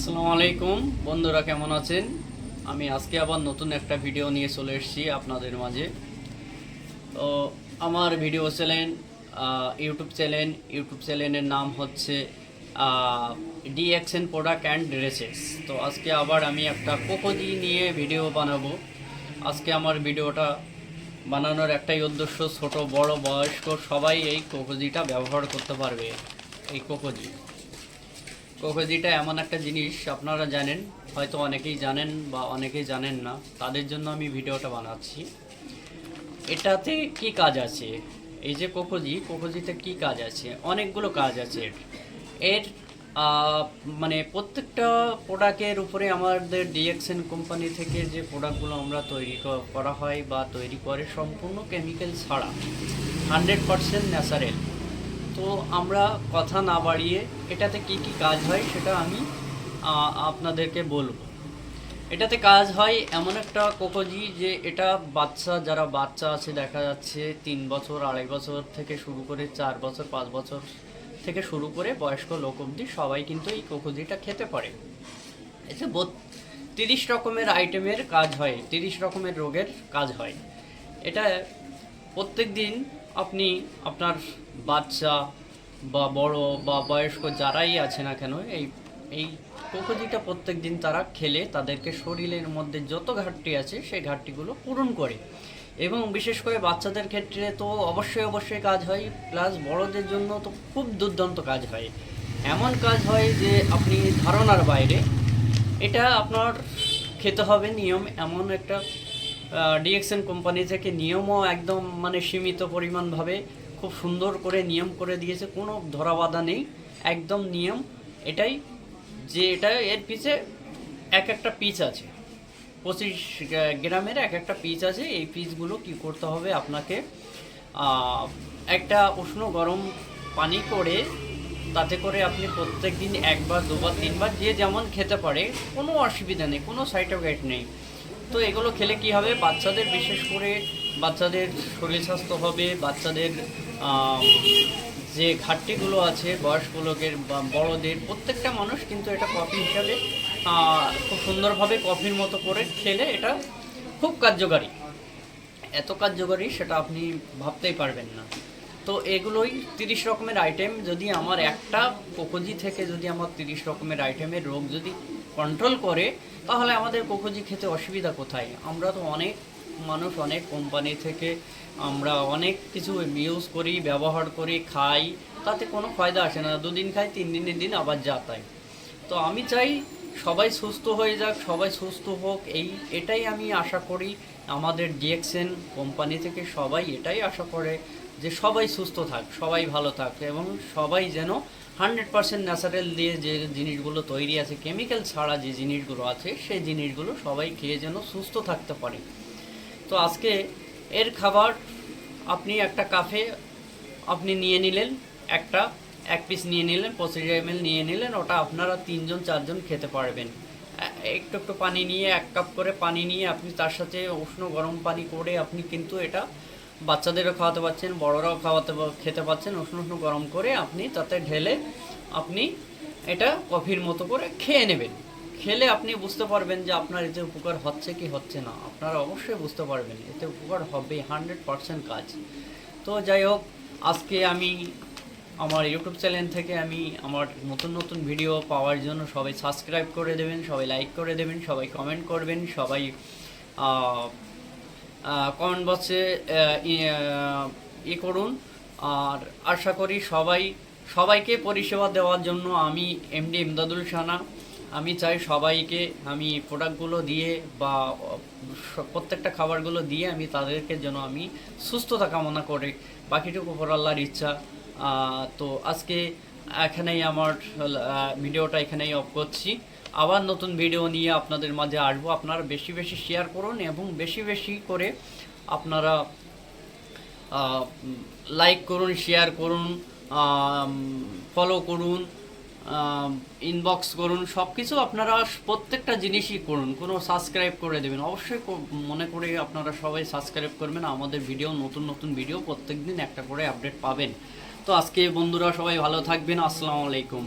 আসসালামু আলাইকুম বন্ধুরা, কেমন আছেন? আমি আজকে আবার নতুন একটা ভিডিও নিয়ে চলে এসেছি আপনাদের মাঝে। তো আমার ভিডিও চ্যানেল, ইউটিউব চ্যানেলের নাম হচ্ছে ডিএক্সএন প্রোডাক্ট অ্যান্ড ড্রেসেস। তো আজকে আবার আমি একটা কোকোজি নিয়ে ভিডিও বানাবো। আজকে আমার ভিডিওটা বানানোর একটাই উদ্দেশ্য, ছোট বড় বয়স্ক সবাই এই কোকোজিটা ব্যবহার করতে পারবে। এই কোকোজিটা এমন একটা জিনিস, আপনারা জানেন, হয়তো অনেকেই জানেন বা অনেকেই জানেন না, তাদের জন্য আমি ভিডিওটা বানাচ্ছি। এটাতে কি কাজ আছে? এই যে কোকোজিতে কি কাজ আছে? অনেকগুলো কাজ আছে এর এর মানে প্রত্যেকটা প্রোডাক্টের উপরে আমাদের ডিএক্সএন কোম্পানি থেকে যে প্রোডাক্টগুলো আমরা তৈরি করা হয় বা তৈরি করে সম্পূর্ণ কেমিক্যাল ছাড়া, 100% ন্যাচারাল। তো আমরা কথা না বাড়িয়ে এটাতে কি কি কাজ হয় সেটা আমি আপনাদেরকে বলবো। এটাতে কাজ হয় এমন একটা কোকোজি, যে এটা যারা বাচ্চা আছে, দেখা যাচ্ছে 3 বছর 2.5 বছর থেকে শুরু করে 4 বছর 5 বছর থেকে শুরু করে বয়স্ক লোক অবধি সবাই কিন্তু এই কোকোজিটা খেতে পারে। এতে 30 রকমের আইটেমের কাজ হয়, 30 রকমের রোগের কাজ হয়। এটা প্রত্যেক দিন আপনি আপনার বাচ্চা বা বড় বা বয়স্ক যারাই আছে না কেন, এই এই কোকোজিটা প্রত্যেক দিন তারা খেলে তাদেরকে শরীরের মধ্যে যত ঘাটতি আছে সেই ঘাটতিগুলো পূরণ করে। এবং বিশেষ করে বাচ্চাদের ক্ষেত্রে তো অবশ্যই কাজ হয়, প্লাস বড়দের জন্য তো খুব দুর্দান্ত কাজ হয়। এমন কাজ হয় যে আপনি ধারণার বাইরে। এটা আপনার খেতে হবে নিয়ম এমন একটা, ডিএক্সএন কোম্পানি থেকে নিয়মও একদম মানে সীমিত পরিমাণভাবে খুব সুন্দর করে নিয়ম করে দিয়েছে, কোনো ধরাবাধা নেই, একদম নিয়ম এটাই। যে এটা এর পিছে এক একটা পিচ আছে, 25 গ্রামের এক একটা পিচ আছে। এই পিচগুলো কি করতে হবে আপনাকে, একটা উষ্ণ গরম পানি করে তাতে করে আপনি প্রত্যেক দিন 1 বার 2 বার 3 বার যে যেমন খেতে পারে, কোনো অসুবিধা নেই, কোনো সাইড এফেক্ট নেই। তো এগুলো খেলে কি হবে, বাচ্চাদের বিশেষ করে বাচ্চাদের শরীর স্বাস্থ্য হবে, বাচ্চাদের যে ঘাটতিগুলো আছে বয়স্ক লোকের বা বড়দের, প্রত্যেকটা মানুষ কিন্তু এটা কফি হিসাবে খুব সুন্দরভাবে কফির মতো করে খেলে এটা খুব কার্যকারী। এত কার্যকারী সেটা আপনি ভাবতেই পারবেন না। তো এগুলোই 30 রকমের আইটেম। যদি আমার একটা কোকোজি থেকে যদি আমার 30 রকমের আইটেমের রোগ যদি কন্ট্রোল করে, তাহলে আমাদের কোকোজি খেতে অসুবিধা কোথায়? আমরা তো অনেক মানুষ অনেক কোম্পানি থেকে আমরা অনেক কিছু ইউজ করি, ব্যবহার করি, খাই, তাতে কোনো ফায়দা আসে না। 2 দিন খাই, 3 দিনের দিন আবার যা তাই। তো আমি চাই সবাই সুস্থ হয়ে যাক, সবাই সুস্থ হোক, এটাই আমি আশা করি। আমাদের ডিএক্সএন কোম্পানি থেকে সবাই এটাই আশা করে যে সবাই সুস্থ থাক, সবাই ভালো থাক, এবং সবাই যেন 100% ন্যাচারাল দিয়ে যে জিনিসগুলো তৈরি আছে, কেমিক্যাল ছাড়া যে জিনিসগুলো আছে, সেই জিনিসগুলো সবাই খেয়ে যেন সুস্থ থাকতে পারে। তো আজকে এর খাবার আপনি একটা কাফে আপনি নিয়ে নিলেন, একটা 1 পিস নিয়ে নিলেন, 25 ml নিয়ে নিলেন, ওটা আপনারা 3 জন 4 জন খেতে পারবেন। একটু একটু পানি নিয়ে, 1 কাপ করে পানি নিয়ে আপনি তার সাথে উষ্ণ গরম পানি করে আপনি কিন্তু এটা বাচ্চাদেরও খাওয়াতে পারছেন, বড়রাও খেতে পারছেন। উষ্ণ উষ্ণ গরম করে আপনি তাতে ঢেলে আপনি এটা কফির মতো করে খেয়ে নেবেন। খেলে আপনি বুঝতে পারবেন যে আপনার এতে উপকার হচ্ছে কি হচ্ছে না। আপনারা অবশ্যই বুঝতে পারবেন এতে উপকার হবে, 100% কাজ। তো যাই হোক, আজকে আমি আমার ইউটিউব চ্যানেল থেকে আমি আমার নতুন নতুন ভিডিও পাওয়ার জন্য সবাই সাবস্ক্রাইব করে দেবেন, সবাই লাইক করে দেবেন, সবাই কমেন্ট করবেন, সবাই কমেন্ট বক্সে করুন। আর আশা করি সবাইকে পরিষেবা দেওয়ার জন্য আমি এমডি ইমদাদুল সানা, আমি চাই সবাইকে আমি প্রোডাক্টগুলো দিয়ে বা প্রত্যেকটা খাবারগুলো দিয়ে আমি তাদেরকে যেন আমি সুস্থতা কামনা করে, বাকিটুকু উপর আল্লাহর ইচ্ছা। তো আজকে এখানেই আমার ভিডিওটা এখানেই অফ করছি। আবার নতুন ভিডিও নিয়ে আপনাদের মাঝে আসবো। আপনারা বেশি বেশি শেয়ার করুন এবং বেশি বেশি করে আপনারা লাইক করুন, শেয়ার করুন, ফলো করুন, ইনবক্স করুন, সব কিছু আপনারা প্রত্যেকটা জিনিসই করুন। কোনো সাবস্ক্রাইব করে দেবেন, অবশ্যই মনে করে আপনারা সবাই সাবস্ক্রাইব করবেন। আমাদের ভিডিও, নতুন নতুন ভিডিও প্রত্যেক দিন একটা করে আপডেট পাবেন। তো আজকে বন্ধুরা সবাই ভালো থাকবেন। আসসালামু আলাইকুম।